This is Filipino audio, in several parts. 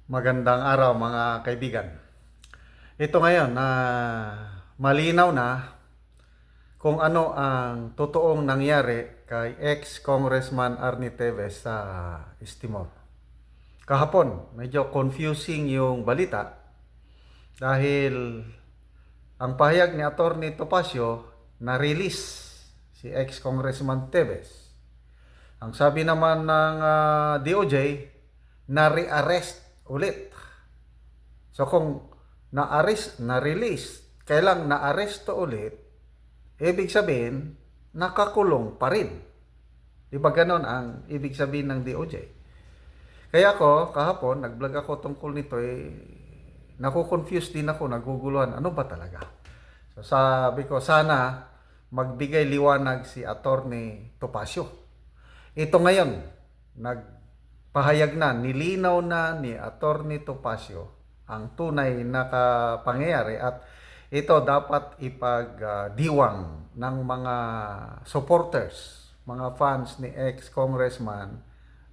Magandang araw mga kaibigan. Ito ngayon na malinaw na kung ano ang totoong nangyari kay ex-Congressman Arnie Teves sa Timor. Kahapon, medyo confusing yung balita dahil ang pahayag ni Atty. Topacio na-release si ex-Congressman Teves. Ang sabi naman ng DOJ, na-rearrest ulit. So kung na-release, kailang na-arresto ulit, ibig sabihin, nakakulong pa rin. Di ba ganon ang ibig sabihin ng DOJ? Kaya ako, kahapon, nag-vlog ako tungkol nito, nakukonfuse din ako, naguguluhan, ano ba talaga? So sabi ko, sana magbigay liwanag si Atty. Topacio. Ito ngayon, nagpahayag na, nilinaw na ni Atty. Topacio ang tunay na pangyayari at ito dapat ipagdiwang ng mga supporters, mga fans ni ex-Congressman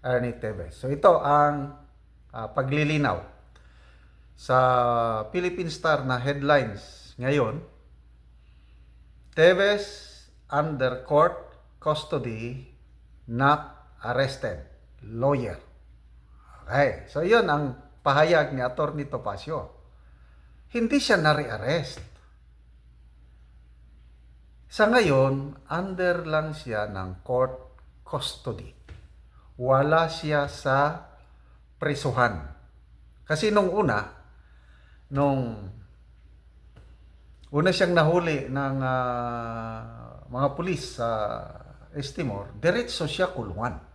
Arnie Teves. So ito ang paglilinaw sa Philippine Star na headlines ngayon. Teves under court custody, not arrested. Lawyer. Okay. So yun ang pahayag ni Atty. Topacio. Hindi siya na-rearrest. Sa ngayon, under lang siya ng court custody. Wala siya sa prisuhan. Kasi nung una siyang nahuli ng mga pulis sa Timor, diretso siya kulungan.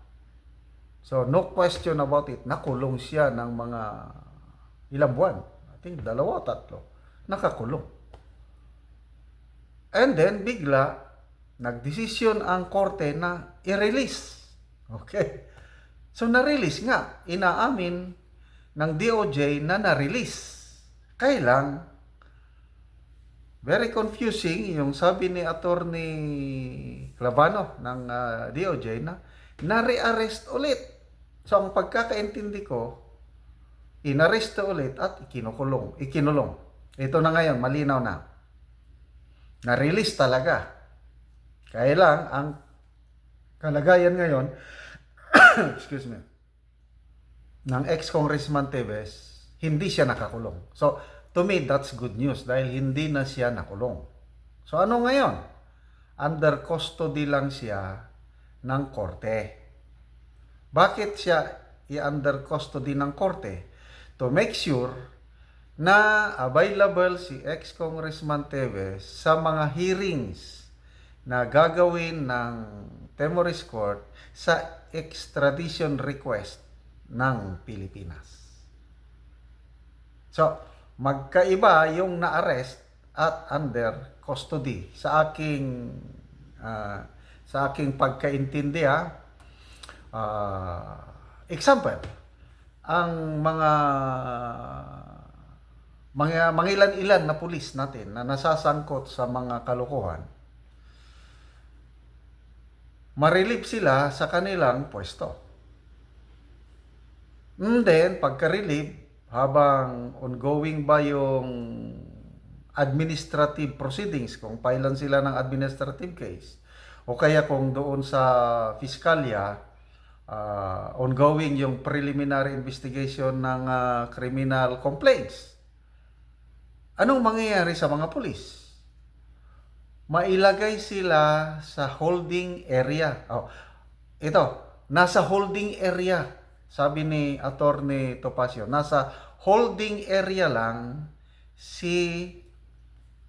So, no question about it, nakulong siya ng mga ilang buwan. I think 2 o 3, nakakulong. And then, bigla, nagdesisyon ang korte na i-release. Okay. So, na-release nga. Inaamin ng DOJ na na-release. Kailang, very confusing yung sabi ni Atty. Clavano ng DOJ na re-arrest ulit. So ang pagkakaintindi ko, inaresto ulit at ikinulong. Ito na ngayon, malinaw na. Na-release talaga. Kaya lang, ang kalagayan ngayon, excuse me, ng ex-Congressman Teves, hindi siya nakakulong. So, to me, that's good news dahil hindi na siya nakulong. So, ano ngayon? Under custody lang siya ng korte. Bakit siya i-under custody ng korte? To make sure na available si ex-Congressman Teves sa mga hearings na gagawin ng Timorese Court sa extradition request ng Pilipinas. So, magkaiba yung na-arrest at under custody sa aking pagkaintindi. Example, ang mga mangilan-ilan na pulis natin na nasasangkot sa mga kalokohan, ma-relieve sila sa kanilang pwesto. And then, pagka-relieve, habang ongoing ba yung administrative proceedings, kung pailan sila ng administrative case, o kaya kung doon sa fiskalya, ongoing yung preliminary investigation ng criminal complaints. Anong mangyayari sa mga pulis? Mailagay sila sa holding area. Ito, nasa holding area. Sabi ni Atty. Topacio, nasa holding area lang si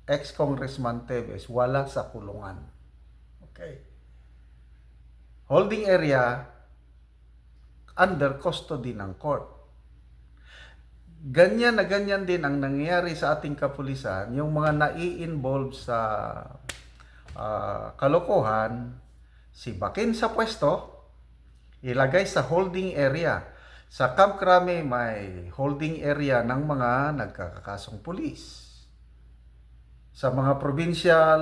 ex-Congressman Teves, wala sa kulungan. Okay. Holding area under custody ng court. Ganyan na ganyan din ang nangyayari sa ating kapulisan, yung mga nai-involve sa kalokohan, sibakin sa pwesto, ilagay sa holding area. Sa Camp Crame may holding area ng mga nagkakasong pulis. Sa mga provincial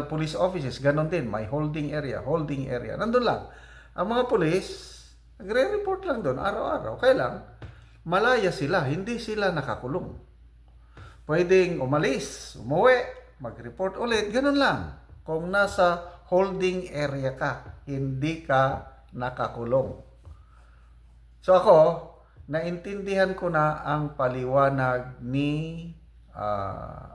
police offices, ganon din, may holding area. Nandun lang. Ang mga pulis, nagre-report lang doon araw-araw. Kaya lang, malaya sila, hindi sila nakakulong. Pwedeng umalis, umuwi, mag-report ulit, ganun lang. Kung nasa holding area ka, hindi ka nakakulong. So ako, naintindihan ko na ang paliwanag ni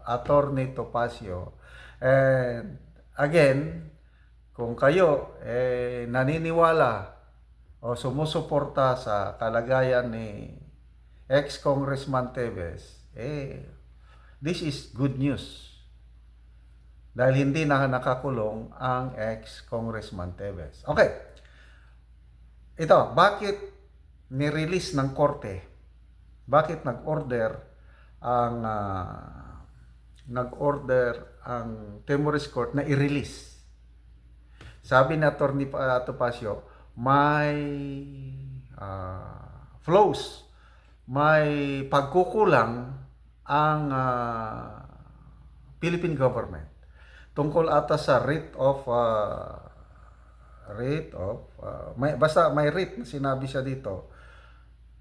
Attorney Topacio. And again, kung kayo naniniwala o sumusuporta sa kalagayan ni ex-Congressman Teves, this is good news. Dahil hindi na nakakulong ang ex-Congressman Teves. Okay. Ito, bakit ni-release ng korte? Bakit nag-order ang Timorese Court na i-release? Sabi ni Atty. Topacio, may flaws, may pagkukulang ang Philippine government tungkol ata sa basta may writ na sinabi siya dito.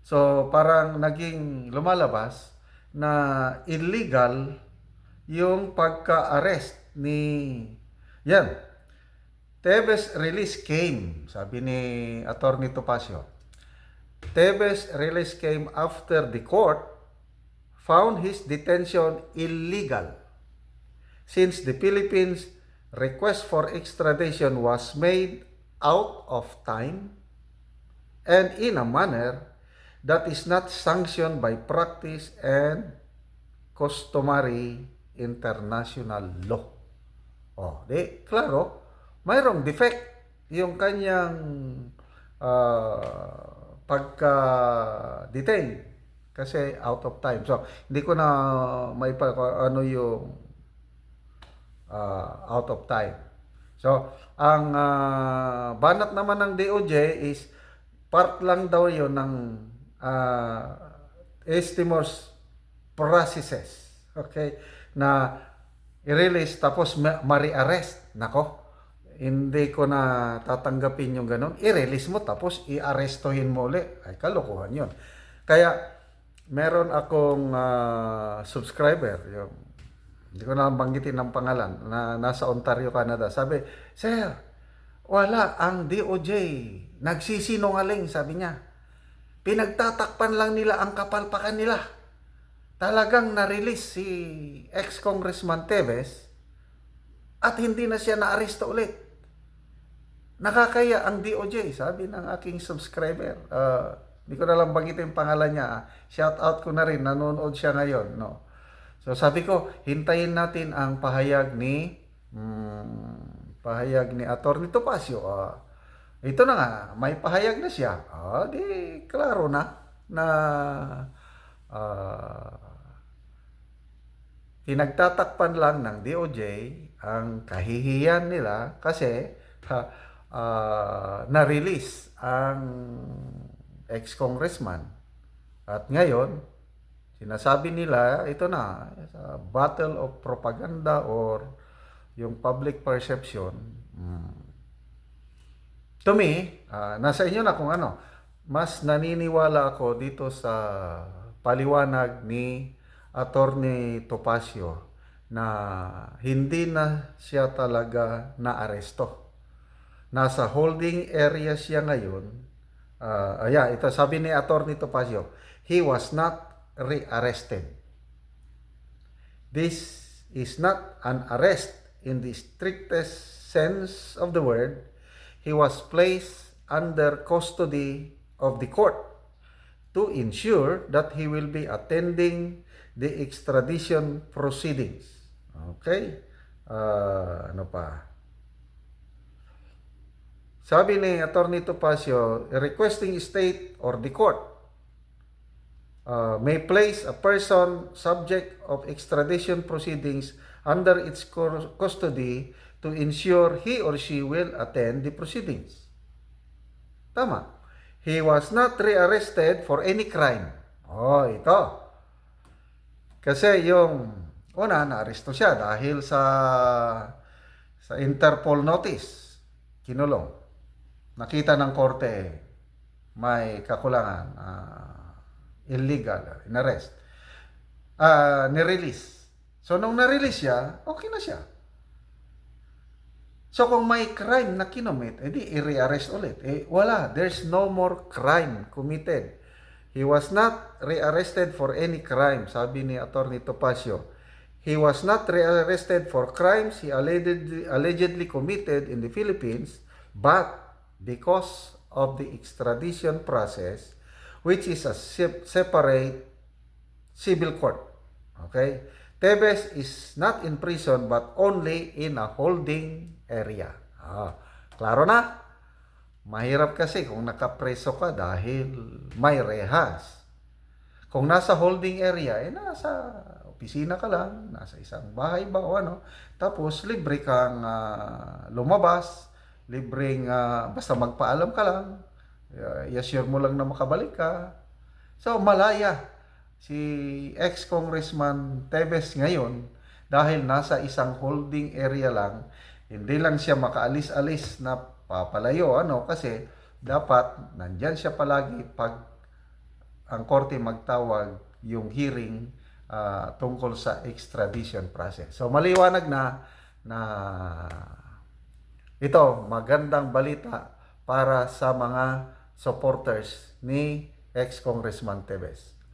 So parang naging lumalabas na illegal yung pagka-arrest ni Teves release came, sabi ni Atty. Topacio. Teves release came after the court found his detention illegal since the Philippines' request for extradition was made out of time and in a manner that is not sanctioned by practice and customary international law. Klaro, mayroong defect yung kanyang pagka-detain kasi out of time. So, hindi ko na ano yung out of time. So, ang banat naman ng DOJ is part lang daw yun ng Timor's processes. Okay? Na i-release tapos ma-re-arrest. Nako, hindi ko na tatanggapin yung ganun. I-release mo tapos i-arrestohin mo ulit. Ay, kalokohan yun. Kaya, meron akong subscriber, hindi ko na banggitin ng pangalan, na nasa Ontario, Canada. Sabi, Sir, wala ang DOJ. Nagsisinungaling, sabi niya. Pinagtatakpan lang nila ang kapalpakan nila. Talagang na-release si ex-Congressman Teves at hindi na siya na-aresto ulit. Nakakaya ang DOJ, sabi ng aking subscriber. Hindi ko na lang banggitin yung pangalan niya. Shout out ko na rin, nanonood siya ngayon. No? So sabi ko, hintayin natin ang pahayag ni Atty. Topacio. Ito na nga, may pahayag na siya. Di klaro na pinagtatakpan lang ng DOJ ang kahihiyan nila kasi na-release ang ex-congressman. At ngayon, sinasabi nila, ito na, battle of propaganda or yung public perception. To me, nasa inyo na kung ano. Mas naniniwala ako dito sa paliwanag ni Atty. Topacio na hindi na siya talaga na-aresto. Nasa holding area siya ngayon. Ito sabi ni Atty. Topacio, he was not re-arrested. This is not an arrest in the strictest sense of the word. He was placed under custody of the court to ensure that he will be attending the extradition proceedings. Okay? Ano pa? Sabi ni Atty. Topacio, requesting state or the court may place a person subject of extradition proceedings under its custody to ensure he or she will attend the proceedings. Tama. He was not rearrested for any crime. Ito. Kasi yung una, na-aresto siya dahil sa Interpol notice. Kinulong. Nakita ng korte may kakulangan. illegal, inarrest, nirelease. So, nung na-release siya, okay na siya. So, kung may crime na kinomit, edi i-rearrest ulit. Wala. There's no more crime committed. He was not rearrested for any crime, sabi ni Atty. Topacio. He was not rearrested for crimes he allegedly committed in the Philippines, but because of the extradition process, which is a separate civil court. Okay? Tevez is not in prison but only in a holding area. Klaro na? Mahirap kasi kung nakapreso ka dahil may rehas. Kung nasa holding area, nasa opisina ka lang, nasa isang bahay ba o ano, tapos libre kang lumabas, libreng basta magpaalam ka lang, i-assure mo lang na makabalik ka. So malaya si ex-congressman Tevez ngayon dahil nasa isang holding area lang, hindi lang siya makaalis-alis na papalayo kasi dapat nandyan siya palagi pag ang korte magtawag yung hearing tungkol sa extradition process. So maliwanag na ito magandang balita para sa mga supporters ni ex-congressman Tevez.